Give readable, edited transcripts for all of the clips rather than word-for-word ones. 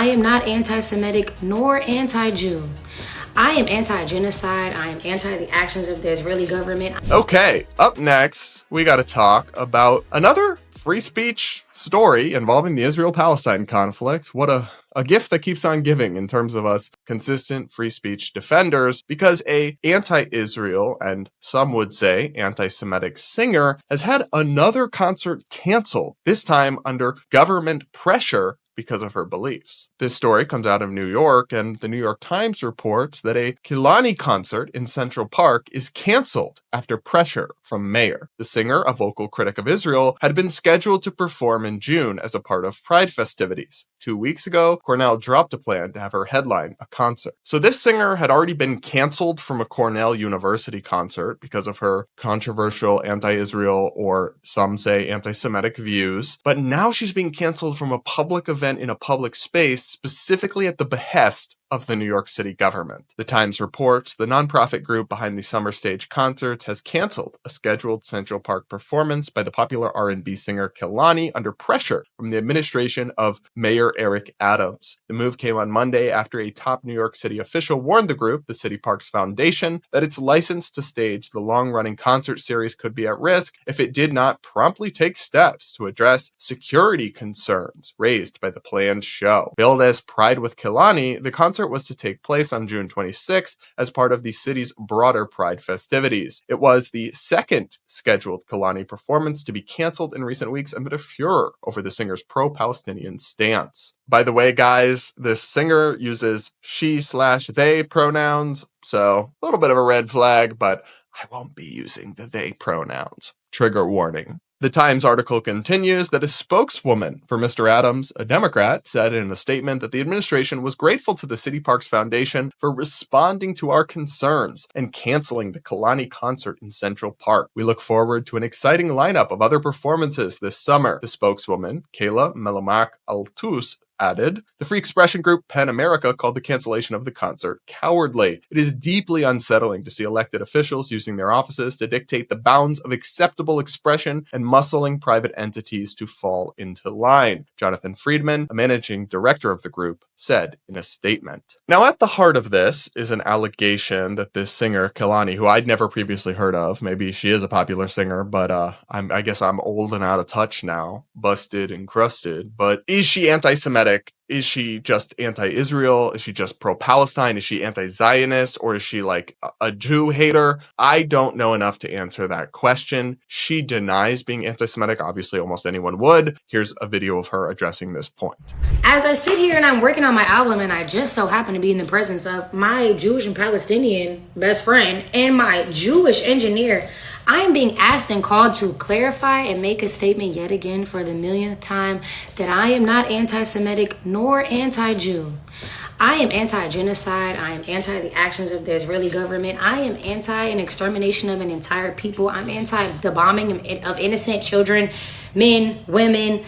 I am not anti-Semitic nor anti-Jew. I am anti-genocide. I am anti the actions of the Israeli government. Okay, up next, we got to talk about another free speech story involving the Israel-Palestine conflict. What a gift that keeps on giving in terms of us consistent free speech defenders, because a anti-Israel and some would say anti-Semitic singer has had another concert canceled, this time under government pressure because of her beliefs. This story comes out of New York, and the New York Times reports that a Kehlani concert in Central Park is canceled after pressure from Mayor. The singer, a vocal critic of Israel, had been scheduled to perform in June as a part of Pride festivities. 2 weeks ago, Cornell dropped a plan to have her headline a concert. So this singer had already been canceled from a Cornell University concert because of her controversial anti-Israel, or some say anti-Semitic views, but now she's being canceled from a public event in a public space, specifically at the behest of the New York City government. The Times reports the nonprofit group behind the Summer Stage concerts has canceled a scheduled Central Park performance by the popular R&B singer Kehlani under pressure from the administration of Mayor Eric Adams. The move came on Monday after a top New York City official warned the group, the City Parks Foundation, that its license to stage the long-running concert series could be at risk if it did not promptly take steps to address security concerns raised by the planned show. Billed as Pride with Kehlani, the concert was to take place on June 26th as part of the city's broader Pride festivities. It was the second scheduled Kehlani performance to be canceled in recent weeks amid a furor over the singer's pro-Palestinian stance. By the way, guys, this singer uses she/they pronouns, so a little bit of a red flag, but I won't be using the they pronouns. Trigger warning. The Times article continues that a spokeswoman for Mr. Adams, a Democrat, said in a statement that the administration was grateful to the City Parks Foundation for responding to our concerns and canceling the Kehlani concert in Central Park. We look forward to an exciting lineup of other performances this summer. The spokeswoman, Kayla Melamak Altus, added, the free expression group PEN America called the cancellation of the concert cowardly. It is deeply unsettling to see elected officials using their offices to dictate the bounds of acceptable expression and muscling private entities to fall into line, Jonathan Friedman, a managing director of the group, said in a statement. Now, at the heart of this is an allegation that this singer, Kehlani, who I'd never previously heard of, maybe she is a popular singer, but I guess I'm old and out of touch now, busted and crusted, but is she anti-Semitic? Is she just anti-Israel? Is she just pro-Palestine? Is she anti-Zionist? Or is she like a Jew hater? I don't know enough to answer that question. She denies being anti-Semitic. Obviously, almost anyone would. Here's a video of her addressing this point. As I sit here and I'm working on my album, and I just so happen to be in the presence of my Jewish and Palestinian best friend and my Jewish engineer, I am being asked and called to clarify and make a statement yet again for the millionth time that I am not anti-Semitic nor anti-Jew. I am anti-genocide. I am anti the actions of the Israeli government. I am anti an extermination of an entire people. I'm anti the bombing of innocent children, men, women.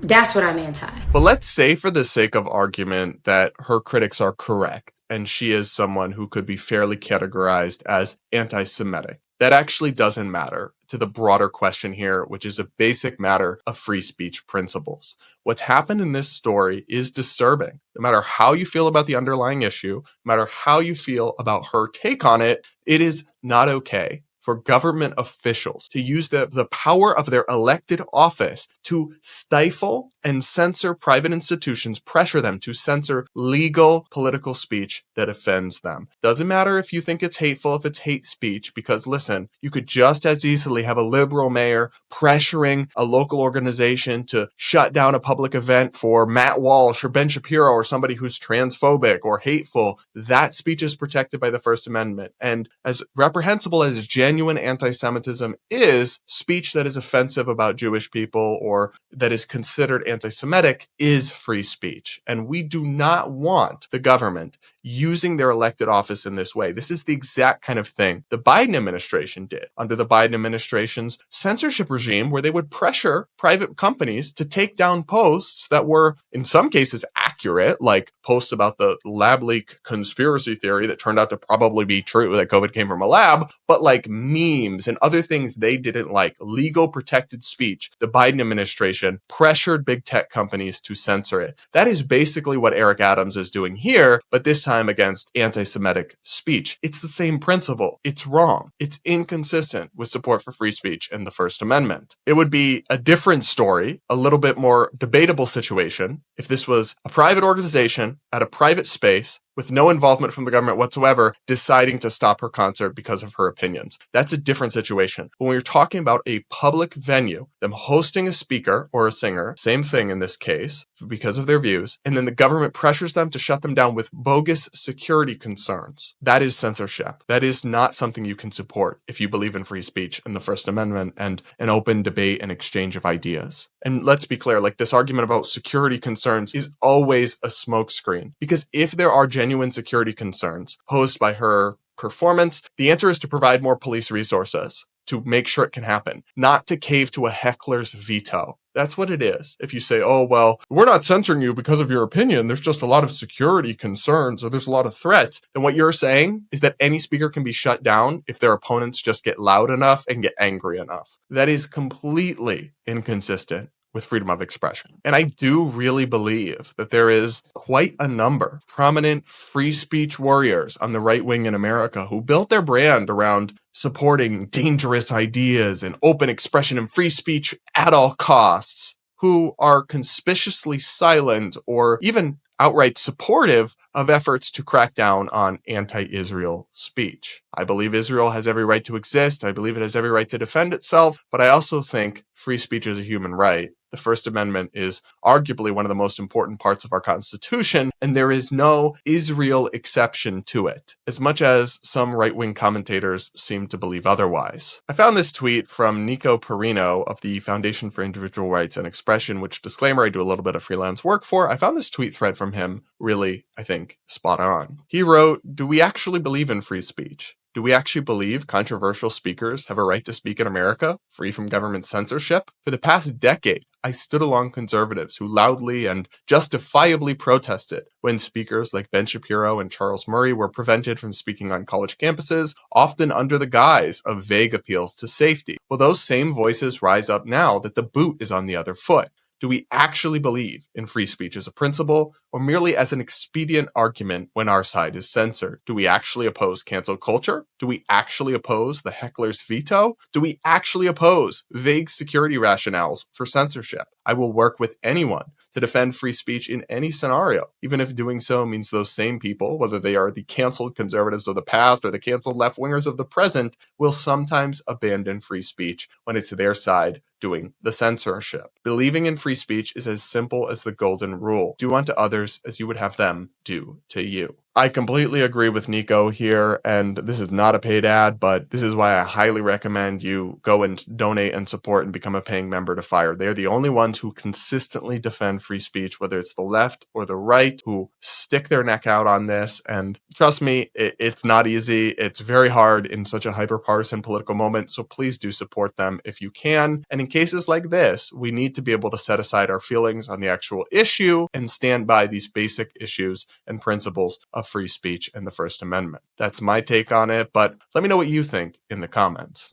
That's what I'm anti. But let's say, for the sake of argument, that her critics are correct and she is someone who could be fairly categorized as anti-Semitic. That actually doesn't matter to the broader question here, which is a basic matter of free speech principles. What's happened in this story is disturbing. No matter how you feel about the underlying issue, no matter how you feel about her take on it, it is not okay for government officials to use the power of their elected office to stifle and censor private institutions, pressure them to censor legal political speech that offends them. Doesn't matter if you think it's hateful, if it's hate speech, because listen, you could just as easily have a liberal mayor pressuring a local organization to shut down a public event for Matt Walsh or Ben Shapiro or somebody who's transphobic or hateful. That speech is protected by the First Amendment. And as reprehensible as genuine anti-Semitism is, speech that is offensive about Jewish people or that is considered anti-Semitic is free speech. And we do not want the government using their elected office in this way. This is the exact kind of thing the Biden administration did under the Biden administration's censorship regime, where they would pressure private companies to take down posts that were, in some cases, accurate, like posts about the lab leak conspiracy theory that turned out to probably be true, that COVID came from a lab, but like memes and other things they didn't like, legal protected speech, the Biden administration pressured big tech companies to censor it. That is basically what Eric Adams is doing here, but this time against anti-Semitic speech. It's the same principle. It's wrong. It's inconsistent with support for free speech and the First Amendment. It would be a different story, a little bit more debatable situation, if this was a private organization at a private space with no involvement from the government whatsoever, deciding to stop her concert because of her opinions. That's a different situation. But when you're talking about a public venue, them hosting a speaker or a singer, same thing in this case, because of their views, and then the government pressures them to shut them down with bogus security concerns, that is censorship. That is not something you can support if you believe in free speech and the First Amendment and an open debate and exchange of ideas. And let's be clear, like this argument about security concerns is always a smokescreen, because if there are genuine security concerns posed by her performance, the answer is to provide more police resources to make sure it can happen, not to cave to a heckler's veto. That's what it is. If you say, oh, well, we're not censoring you because of your opinion, there's just a lot of security concerns or there's a lot of threats, then what you're saying is that any speaker can be shut down if their opponents just get loud enough and get angry enough. That is completely inconsistent with freedom of expression. And I do really believe that there is quite a number of prominent free speech warriors on the right wing in America who built their brand around supporting dangerous ideas and open expression and free speech at all costs, who are conspicuously silent or even outright supportive of efforts to crack down on anti-Israel speech. I believe Israel has every right to exist. I believe it has every right to defend itself, but I also think free speech is a human right. The First Amendment is arguably one of the most important parts of our Constitution, and there is no Israel exception to it, as much as some right-wing commentators seem to believe otherwise. I found this tweet from Nico Perino of the Foundation for Individual Rights and Expression, which, disclaimer, I do a little bit of freelance work for. I found this tweet thread from him really, I think, spot on. He wrote, "Do we actually believe in free speech? Do we actually believe controversial speakers have a right to speak in America, free from government censorship? For the past decade, I stood along conservatives who loudly and justifiably protested when speakers like Ben Shapiro and Charles Murray were prevented from speaking on college campuses, often under the guise of vague appeals to safety. Will those same voices rise up now that the boot is on the other foot? Do we actually believe in free speech as a principle, or merely as an expedient argument when our side is censored? Do we actually oppose cancel culture? Do we actually oppose the heckler's veto? Do we actually oppose vague security rationales for censorship? I will work with anyone to defend free speech in any scenario, even if doing so means those same people, whether they are the canceled conservatives of the past or the canceled left-wingers of the present, will sometimes abandon free speech when it's their side doing the censorship. Believing in free speech is as simple as the golden rule. Do unto others as you would have them do to you. I completely agree with Nico here, and this is not a paid ad, but this is why I highly recommend you go and donate and support and become a paying member to FIRE. They're the only ones who consistently defend free speech, whether it's the left or the right, who stick their neck out on this. And trust me, it's not easy. It's very hard in such a hyper-partisan political moment, so please do support them if you can. And in cases like this, we need to be able to set aside our feelings on the actual issue and stand by these basic issues and principles of free speech and the First Amendment. That's my take on it, but let me know what you think in the comments.